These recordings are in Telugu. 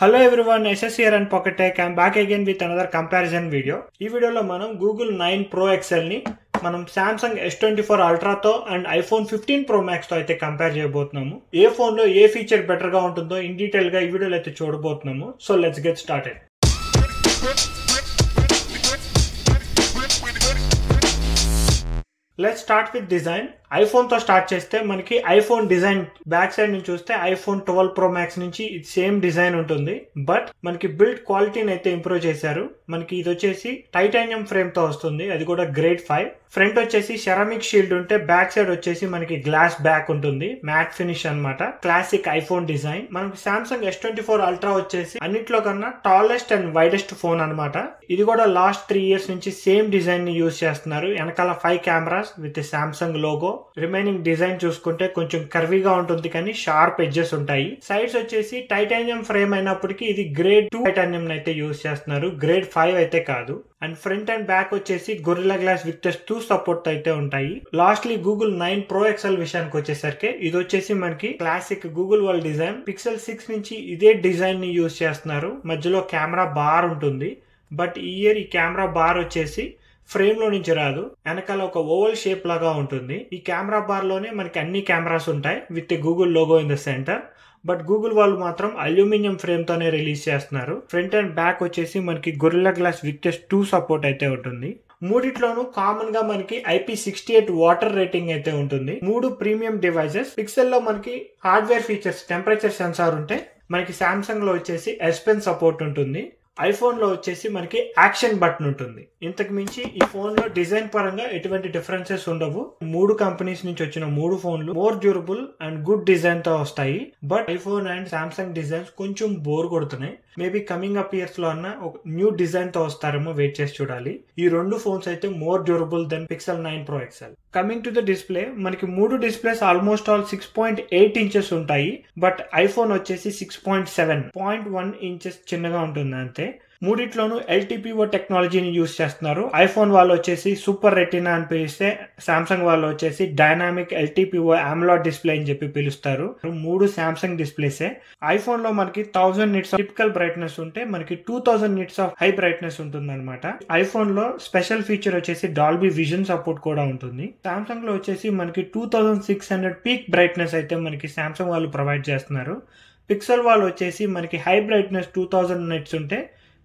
Hello everyone, SS here and Pocket Tech. I'm back again with another comparison video. ఈ వీడియోలో మనం Google 9 Pro XL ని మనం Samsung S24 Ultra తో అండ్ iPhone 15 Pro Max తో అయితే కంపేర్ చేయబోతున్నాము. ఏ ఫోన్ లో ఏ ఫీచర్ బెటర్ గా ఉంటుందో ఇన్ డీటెయిల్ గా ఈ వీడియోలో అయితే చూడబోతున్నాము. So let's get started. Let's start with design. iPhone తో స్టార్ట్ చేస్తే మనకి iPhone డిజైన్ బ్యాక్ సైడ్ నుంచి చూస్తే iPhone 12 Pro Max నుంచి ఇది సేమ్ డిజైన్ ఉంటుంది. బట్ మనకి బిల్డ్ క్వాలిటీని అయితే ఇంప్రూవ్ చేశారు. మనకి ఇది వచ్చేసి టైటానియం ఫ్రేమ్ తో వస్తుంది, అది కూడా గ్రేడ్ 5. ఫ్రంట్ వచ్చేసి సెరామిక్ షీల్డ్ ఉంటే బ్యాక్ సైడ్ వచ్చేసి మనకి గ్లాస్ బ్యాక్ ఉంటుంది, మ్యాట్ ఫినిష్ అన్నమాట. Classic iPhone design. మనకి Samsung S24 Ultra వచ్చేసి అన్నిట్లో కన్నా టాలెస్ట్ అండ్ వైడెస్ట్ ఫోన్ అన్నమాట. ఇది కూడా లాస్ట్ 3 years నుంచి సేమ్ డిజైన్ ని యూజ్ చేస్తున్నారు. వెనకాల 5 cameras with Samsung logo. Remaining design చూసుకుంటే కొంచెం కర్వీగా ఉంటుంది కానీ షార్ప్ ఎడ్జెస్ ఉంటాయి. సైడ్స్ వచ్చేసి టైటానియం ఫ్రేమ్ అయినప్పటికీ ఇది గ్రేడ్ 2 టైటానియం అయితే యూజ్ చేస్తున్నారు, గ్రేడ్ 5 అయితే కాదు. అండ్ ఫ్రంట్ అండ్ బ్యాక్ వచ్చేసి గొరిల్లా గ్లాస్ విక్టర్స్ 2 సపోర్ట్ అయితే ఉంటాయి. లాస్ట్లీ Google 9 Pro XL విషయానికి వచ్చేసరికి ఇది వచ్చేసి మనకి classic Google world design. Pixel 6 నుంచి ఇదే డిజైన్ ని యూజ్ చేస్తున్నారు. మధ్యలో కెమెరా బార్ ఉంటుంది. బట్ ఈ ఇయర్ ఈ కెమెరా బార్ వచ్చేసి ఫ్రేమ్ లో నుంచి రాదు, వెనకాల ఒక ఓవల్ షేప్ లాగా ఉంటుంది. ఈ కెమెరా బార్ లోనే మనకి అన్ని కెమెరాస్ ఉంటాయి with Google logo in the centre. But Google వాళ్ళు మాత్రం అల్యూమినియం ఫ్రేమ్ తోనే రిలీజ్ చేస్తున్నారు. ఫ్రంట్ అండ్ బ్యాక్ వచ్చేసి మనకి గొరిల్లా గ్లాస్ విక్టర్స్ 2 సపోర్ట్ అయితే ఉంటుంది. మూడిట్లోనూ కామన్ గా మనకి IP68 వాటర్ రేటింగ్ అయితే ఉంటుంది. 3 ప్రీమియం డివైసెస్. పిక్సెల్ లో మనకి హార్డ్వేర్ ఫీచర్స్ టెంపరేచర్ సెన్సార్ ఉంటే మనకి సామ్సంగ్ లో వచ్చేసి S Pen సపోర్ట్ ఉంటుంది. ఐఫోన్ లో వచ్చేసి మనకి యాక్షన్ బటన్ ఉంటుంది. ఇంతకు మించి ఈ ఫోన్ లో డిజైన్ పరంగా ఎటువంటి డిఫరెన్సెస్ ఉండవు. 3 కంపెనీస్ నుంచి వచ్చిన 3 ఫోన్లు more durable and good design తో వస్తాయి. But iPhone and Samsung designs కొంచెం బోర్ కొడుతున్నాయి. మేబీ కమింగ్ అప్ ఇయర్స్ లో అన్న ఒక న్యూ డిజైన్ తో వస్తారేమో, వెయిట్ చేసి చూడాలి. ఈ 2 ఫోన్స్ అయితే more durable than Pixel 9 Pro XL. Coming to the display, మనకి 3 డిస్ప్లేస్ ఆల్మోస్ట్ ఆల్ 6.8 ఇంచెస్ ఉంటాయి. బట్ ఐఫోన్ వచ్చేసి 6.7, 0.1 ఇంచెస్ చిన్నగా ఉంటుంది అంతే. మూడిట్లోనూ LTPO టెక్నాలజీని యూజ్ చేస్తున్నారు. ఐఫోన్ వాళ్ళు వచ్చేసి సూపర్ రెటినా అని పిలిస్తే, సామ్సంగ్ వాళ్ళు వచ్చేసి డైనామిక్ LTPO AMOLED డిస్ప్లే అని చెప్పి పిలుస్తారు. 3 సామ్సంగ్ డిస్ప్లేసే. ఐఫోన్ లో మనకి 1000 nits టిపికల్ బ్రైట్నెస్ ఉంటే మనకి 2000 nits ఆఫ్ హై బ్రైట్నెస్ ఉంటుంది అనమాట. ఐఫోన్ లో స్పెషల్ ఫీచర్ వచ్చేసి డాల్బీ విజన్ సపోర్ట్ కూడా ఉంటుంది. సామ్సంగ్ లో వచ్చేసి మనకి 2600 పీక్ బ్రైట్నెస్ అయితే మనకి సామ్సంగ్ వాళ్ళు ప్రొవైడ్ చేస్తున్నారు. పిక్సెల్ వాళ్ళు వచ్చేసి మనకి హై బ్రైట్నెస్ 2000 nits ఉంటే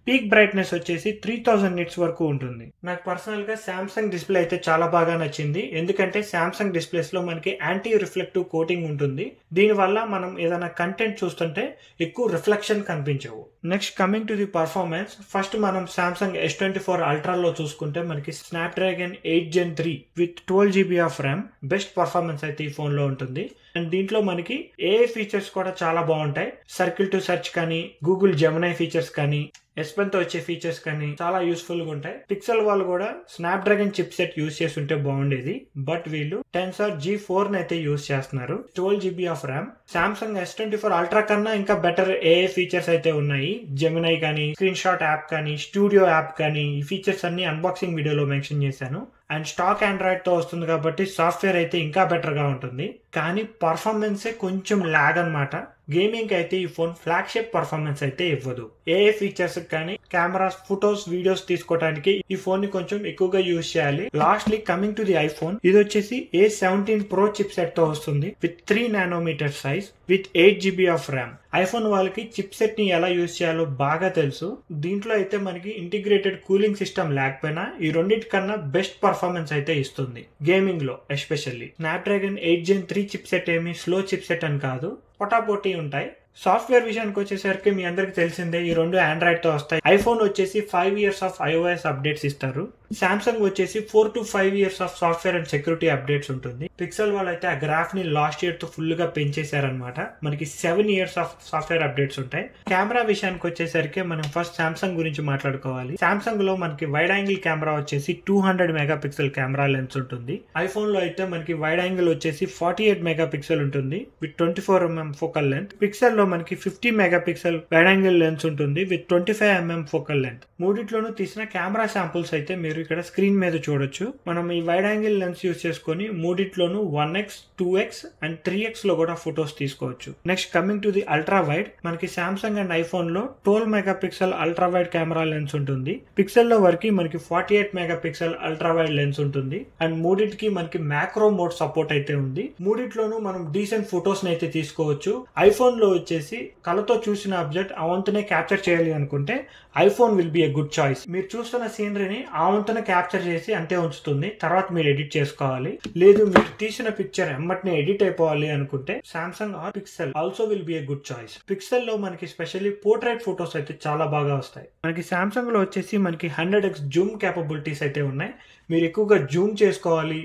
పీక్ బ్రైట్నెస్ వచ్చేసి 3000 nits వరకు ఉంటుంది. నాకు పర్సనల్ గా సామ్సంగ్ డిస్ప్లే అయితే చాలా బాగా నచ్చింది. ఎందుకంటే సామ్సంగ్ డిస్ప్లేస్ లో మనకి యాంటీ రిఫ్లెక్టివ్ కోటింగ్ ఉంటుంది. దీనివల్ల మనం ఏదైనా కంటెంట్ చూస్తుంటే ఎక్కువ రిఫ్లెక్షన్ కనిపించవు. Next coming to the performance, first మనం సామ్సంగ్ S24 Ultra లో చూసుకుంటే మనకి Snapdragon 8 Gen 3 with 12GB of RAM best performance అయితే ఈ ఫోన్ లో ఉంటుంది. అండ్ దీంట్లో మనకి AI ఫీచర్స్ కూడా చాలా బాగుంటాయి. సర్కిల్ టు సెర్చ్ కానీ, గూగుల్ జెమినై ఫీచర్స్ కానీ, S Pen తో వచ్చే ఫీచర్స్ కానీ చాలా యూస్ఫుల్ గా ఉంటాయి. పిక్సెల్ వాళ్ళు కూడా స్నాప్డ్రాగన్ చిప్ సెట్ యూజ్ చేస్తుంటే బాగుండేది. బట్ వీళ్ళు Tensor G4 అయితే యూజ్ చేస్తున్నారు, 12GB of RAM. Samsung S24 Ultra కన్నా ఇంకా బెటర్ AI ఫీచర్స్ అయితే ఉన్నాయి. జెమినై కానీ, స్క్రీన్ షాట్ యాప్ కానీ, స్టూడియో యాప్ కానీ, ఈ ఫీచర్స్ అన్ని అన్బాక్సింగ్ వీడియోలో మెన్షన్ చేశాను. అండ్ స్టాక్ ఆండ్రాయిడ్ తో వస్తుంది కాబట్టి సాఫ్ట్వేర్ అయితే ఇంకా బెటర్ గా ఉంటుంది. కానీ పర్ఫార్మెన్సే కొంచెం లాగ్ అన్నమాట. గేమింగ్ అయితే ఈ ఫోన్ ఫ్లాగ్షిప్ పర్ఫార్మెన్స్ అయితే ఇవ్వదు. AI ఫీచర్స్ కానీ, కెమెరాస్, ఫొటోస్, వీడియోస్ తీసుకోవడానికి ఈ ఫోన్ ని కొంచెం ఎక్కువగా యూజ్ చేయాలి. Lastly coming to the iPhone, ఇది వచ్చేసి A17 Pro చిప్ సెట్ తో వస్తుంది with 3 nanometer size with 8GB of RAM. IPhone వాళ్ళకి చిప్ సెట్ ని ఎలా యూజ్ చేయాలో బాగా తెలుసు. దీంట్లో అయితే మనకి ఇంటిగ్రేటెడ్ కూలింగ్ సిస్టమ్ లేకపోయినా ఈ రెండింటి కన్నా బెస్ట్ పర్ఫార్మెన్స్ అయితే ఇస్తుంది గేమింగ్ లో. Especially Snapdragon 8 Gen 3 chip set ఏమి స్లో చిప్ సెట్ అని కాదు, పోటాపోటీ ఉంటాయి. సాఫ్ట్వేర్ విషయానికి వచ్చేసరికి మీ అందరికి తెలిసిందే, ఈ 2 ఆండ్రాయిడ్ తో వస్తాయి. ఐఫోన్ వచ్చేసి 5 years ఆఫ్ iOS అప్డేట్స్ ఇస్తారు. సామ్సంగ్ వచ్చేసి 4 to 5 years of software and security updates ఉంటుంది. పిక్సెల్ వాళ్ళైతే ఆ గ్రాఫ్ ని లాస్ట్ ఇయర్ తో ఫుల్ గా పెంచేశారనమాట. మనకి 7 years ఆఫ్ సాఫ్ట్వేర్ అప్డేట్స్ ఉంటాయి. కెమెరా విషయానికి వచ్చేసరికి మనం ఫస్ట్ సామ్సంగ్ గురించి మాట్లాడుకోవాలి. సామ్సంగ్ లో మనకి వైడ్ యాంగిల్ కెమెరా వచ్చేసి 200 మెగాపిక్సెల్ కెమెరా లెన్స్ ఉంటుంది. ఐఫోన్ లో అయితే మనకి వైడ్ యాంగిల్ వచ్చేసి 48 మెగాపిక్సెల్ ఉంటుంది with 24mm focal length. Pixel లో మనకి 50 మెగాపిక్సెల్ వైడ్ యాంగిల్ లెన్స్ ఉంటుంది విత్ 25mm ఫోకల్ లెంత్. మూడిట్లోనూ తీసిన కెమెరా శాంపుల్స్ అయితే మీరు మీరు ఇక్కడ స్క్రీన్ మీద చూడొచ్చు. మనం ఈ వైడ్ యాంగిల్ లెన్స్ యూస్ చేసుకొని మూడిట్లోనూ 1x 2x అండ్ 3x లో కూడా ఫొటోస్ తీసుకోవచ్చు. Next coming to the ultra wide, మనకి సామ్సంగ్ అండ్ ఐఫోన్ లో 12 megapixel ultra wide camera lens ఉంటుంది. పిక్సెల్ లో వరకు మనకి 48 మెగాపిక్సెల్ అల్ట్రా వైడ్ లెన్స్ ఉంటుంది. అండ్ మూడిటికి మనకి మ్యాక్రో మోడ్ సపోర్ట్ అయితే ఉంది. మూడిట్లోనూ మనం డీసెంట్ ఫొటోస్ అయితే తీసుకోవచ్చు. ఐఫోన్ లో వచ్చేసి కళ్ళతో చూసిన ఆబ్జెక్ట్ ఆ వంతునే క్యాప్చర్ చేయాలి అనుకుంటే iPhone will be a good choice. మీరు చూస్తున్న సీనరీని ఆ వంతున క్యాప్చర్ చేసి అంతే ఉంచుతుంది, తర్వాత మీరు ఎడిట్ చేసుకోవాలి. లేదు మీరు తీసిన పిక్చర్ ఎమ్మటినే ఎడిట్ అయిపోవాలి అనుకుంటే Samsung or Pixel also will be a good choice. Pixel లో మనకి స్పెషల్లీ పోర్ట్రైట్ ఫొటోస్ అయితే చాలా బాగా వస్తాయి. మనకి సామ్సంగ్ లో వచ్చేసి మనకి 100x జూమ్ కేపబిలిటీస్ అయితే ఉన్నాయి. మీరు ఎక్కువగా జూమ్ చేసుకోవాలి,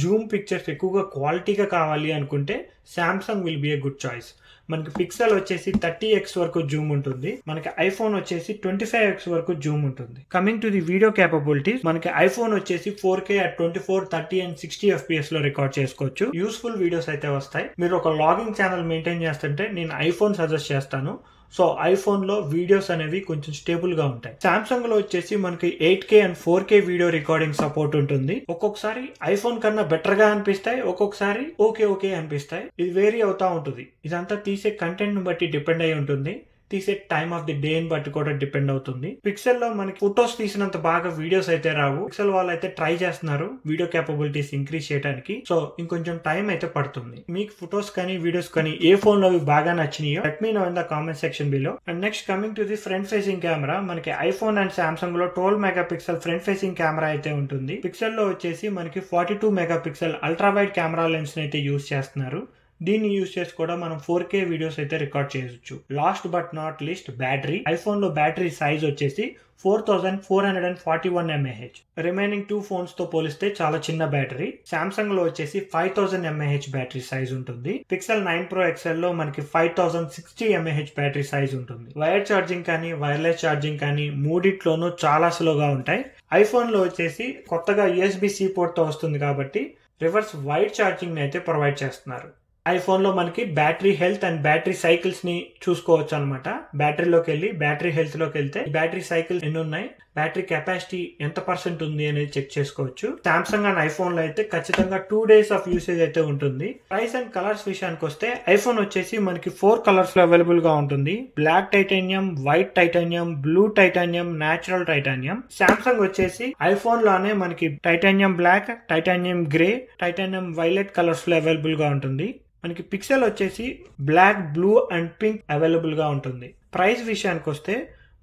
జూమ్ పిక్చర్స్ ఎక్కువగా క్వాలిటీగా కావాలి అనుకుంటే Samsung will be a good choice. మనకి పిక్సెల్ వచ్చేసి 30x వరకు జూమ్ ఉంటుంది. మనకి ఐఫోన్ వచ్చేసి 25x వరకు జూమ్ ఉంటుంది. Coming to the video capabilities, మనకి ఐఫోన్ వచ్చేసి 4K at 24, 30 and 60 FPS లో రికార్డ్ చేసుకోవచ్చు. యూస్ఫుల్ వీడియోస్ అయితే వస్తాయి. మీరు ఒక లాగింగ్ ఛానల్ మెయింటైన్ చేస్తుంటే నేను ఐఫోన్ సజెస్ట్ చేస్తాను. సో ఐఫోన్ లో వీడియోస్ అనేవి కొంచెం స్టేబుల్ గా ఉంటాయి. సామ్సంగ్ లో వచ్చేసి మనకి 8K and 4K video recording support ఉంటుంది. ఒక్కొక్కసారి ఐఫోన్ కన్నా బెటర్ గా అనిపిస్తాయి, ఒక్కొక్కసారి ఓకే అనిపిస్తాయి. ఇది వేరీ అవుతా ఉంటుంది. ఇదంతా తీసే కంటెంట్ ను బట్టి డిపెండ్ అయి ఉంటుంది. తీసే టైమ్ ఆఫ్ ది డే ని బట్టి కూడా డిపెండ్ అవుతుంది. పిక్సెల్ లో మనకి ఫొటోస్ తీసినంత బాగా వీడియోస్ అయితే రావు. పిక్సెల్ వాళ్ళు అయితే ట్రై చేస్తున్నారు వీడియో కేపబిలిటీస్ ఇంక్రీజ్ చేయడానికి. సో ఇంకొంచెం టైం అయితే పడుతుంది. మీకు ఫొటోస్ కానీ వీడియోస్ కానీ ఏ ఫోన్ లో బాగా నచ్చినాయో let me know in the comment section below. And next coming to the front facing camera, మనకి ఐఫోన్ అండ్ సామ్సంగ్ లో 12 మెగాపిక్సెల్ ఫ్రంట్ ఫేసింగ్ కెమెరా అయితే ఉంటుంది. పిక్సెల్ లో వచ్చేసి మనకి 42 megapixel ultra wide camera lens అయితే యూస్ చేస్తున్నారు. దీన్ని యూజ్ చేసి కూడా మనం 4K వీడియోస్ అయితే రికార్డ్ చేయొచ్చు. Last but not least battery. IPhone లో బ్యాటరీ సైజ్ వచ్చేసి 4441 mAh. రిమైనింగ్ 2 ఫోన్స్ తో పోలిస్తే చాలా చిన్న బ్యాటరీ. సామ్సంగ్ లో వచ్చేసి 5000 mAh బ్యాటరీ సైజ్ ఉంటుంది. పిక్సెల్ 9 Pro XL లో మనకి 5060 mAh బ్యాటరీ సైజ్ ఉంటుంది. వైర్ ఛార్జింగ్ కానీ వైర్లెస్ ఛార్జింగ్ కానీ మూడిట్లోనూ చాలా స్లోగా ఉంటాయి. ఐఫోన్ లో వచ్చేసి కొత్తగా USB-C పోర్ట్ తో వస్తుంది కాబట్టి రివర్స్ వైడ్ ఛార్జింగ్ అయితే ప్రొవైడ్ చేస్తున్నారు. ఐఫోన్ లో మనకి battery health and battery cycles ని చూసుకోవచ్చు అనమాట. బ్యాటరీలోకి వెళ్ళి బ్యాటరీ హెల్త్ లోకి వెళ్తే బ్యాటరీ సైకిల్స్ ఎన్ని ఉన్నాయి, బ్యాటరీ కెపాసిటీ ఎంత % ఉంది అనేది చెక్ చేసుకోవచ్చు. సామ్సంగ్ అండ్ ఐఫోన్ లో అయితే ఖచ్చితంగా 2 days ఆఫ్ యూసేజ్ అయితే ఉంటుంది. ప్రైస్ అండ్ కలర్స్ విషయానికి వస్తే ఐఫోన్ వచ్చేసి మనకి 4 కలర్స్ లో అవైలబుల్ గా ఉంటుంది. Black titanium, white titanium, blue titanium, natural titanium. Samsung వచ్చేసి ఐఫోన్ లోనే మనకి titanium black, titanium grey, titanium violet colours లో అవైలబుల్ గా ఉంటుంది. మనకి పిక్సెల్ వచ్చేసి black, blue and pink available గా ఉంటుంది. ప్రైస్ విషయానికి వస్తే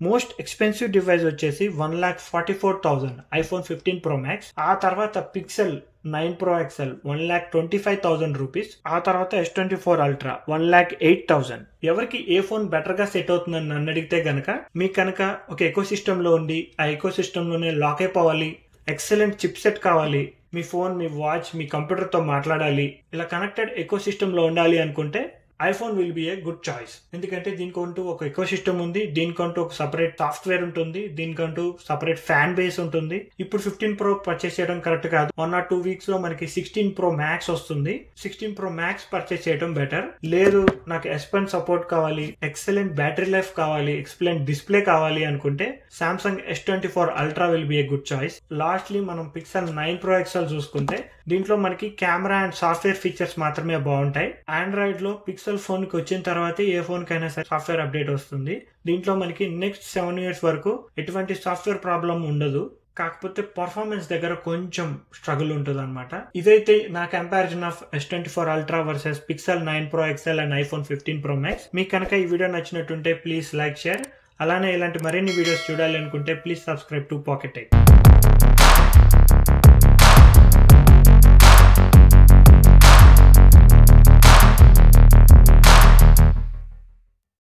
మోస్ట్ ఎక్స్పెన్సివ్ డివైస్ వచ్చేసి 1,44,000 ఐఫోన్ 15 Pro Max. ఆ తర్వాత పిక్సెల్ 9 Pro XL 1,25,000 రూపీస్. ఆ తర్వాత S24 Ultra 1,08,000. ఎవరికి ఏ ఫోన్ బెటర్ గా సెట్ అవుతుందని నన్ను అడిగితే గనక, మీకు కనుక ఒక ఎకో సిస్టమ్ లో ఉండి ఆ ఎకో సిస్టమ్ లోనే లాక్ అయిపోవాలి, ఎక్సలెంట్ చిప్ సెట్ కావాలి, మీ ఫోన్, మీ వాచ్, మీ కంప్యూటర్ తో మాట్లాడాలి, ఇలా కనెక్టెడ్ ఎకో సిస్టమ్ లో ఉండాలి అనుకుంటే iPhone will be a good choice. ఎందుకంటే దీనికంటూ ఒక ఎకో సిస్టమ్ ఉంది, దీనికంటూ ఒక సపరేట్ సాఫ్ట్వేర్ ఉంటుంది, దీనికంటూ సపరేట్ ఫ్యాన్ బేస్ ఉంటుంది. ఇప్పుడు 15 Pro పర్చేస్ చేయడం కరెక్ట్ కాదు. 1 or 2 weeks లో మనకి 16 Pro Max వస్తుంది. 16 Pro Max పర్చేస్ చేయడం బెటర్. లేదు నాకు S Pen సపోర్ట్ కావాలి, ఎక్సలెంట్ బ్యాటరీ లైఫ్ కావాలి, ఎక్సలెంట్ డిస్ప్లే కావాలి అనుకుంటే Samsung S24 Ultra will be a good choice. Lastly మనం పిక్సెల్ 9 Pro XL చూసుకుంటే దీంట్లో మనకి కెమెరా అండ్ సాఫ్ట్వేర్ ఫీచర్స్ మాత్రమే బాగుంటాయి. ఆండ్రాయిడ్ లో పిక్సెల్ ఫోన్ కి వచ్చిన తర్వాత ఏ ఫోన్ కైనా సరే సాఫ్ట్వేర్ అప్డేట్ వస్తుంది. దీంట్లో మనకి నెక్స్ట్ 7 years వరకు ఎటువంటి సాఫ్ట్వేర్ ప్రాబ్లం ఉండదు. కాకపోతే పర్ఫార్మెన్స్ దగ్గర కొంచెం స్ట్రగుల్ ఉంటుంది అనమాట. ఇదైతే నా comparison of S24 Ultra versus pixel 9 Pro XL and iPhone 15 Pro Max. మీకు కనుక ఈ వీడియో నచ్చినట్టుంటే ప్లీజ్ లైక్, షేర్. అలానే ఇలాంటి మరిన్ని వీడియోస్ చూడాలి అనుకుంటే please subscribe to pocket tech.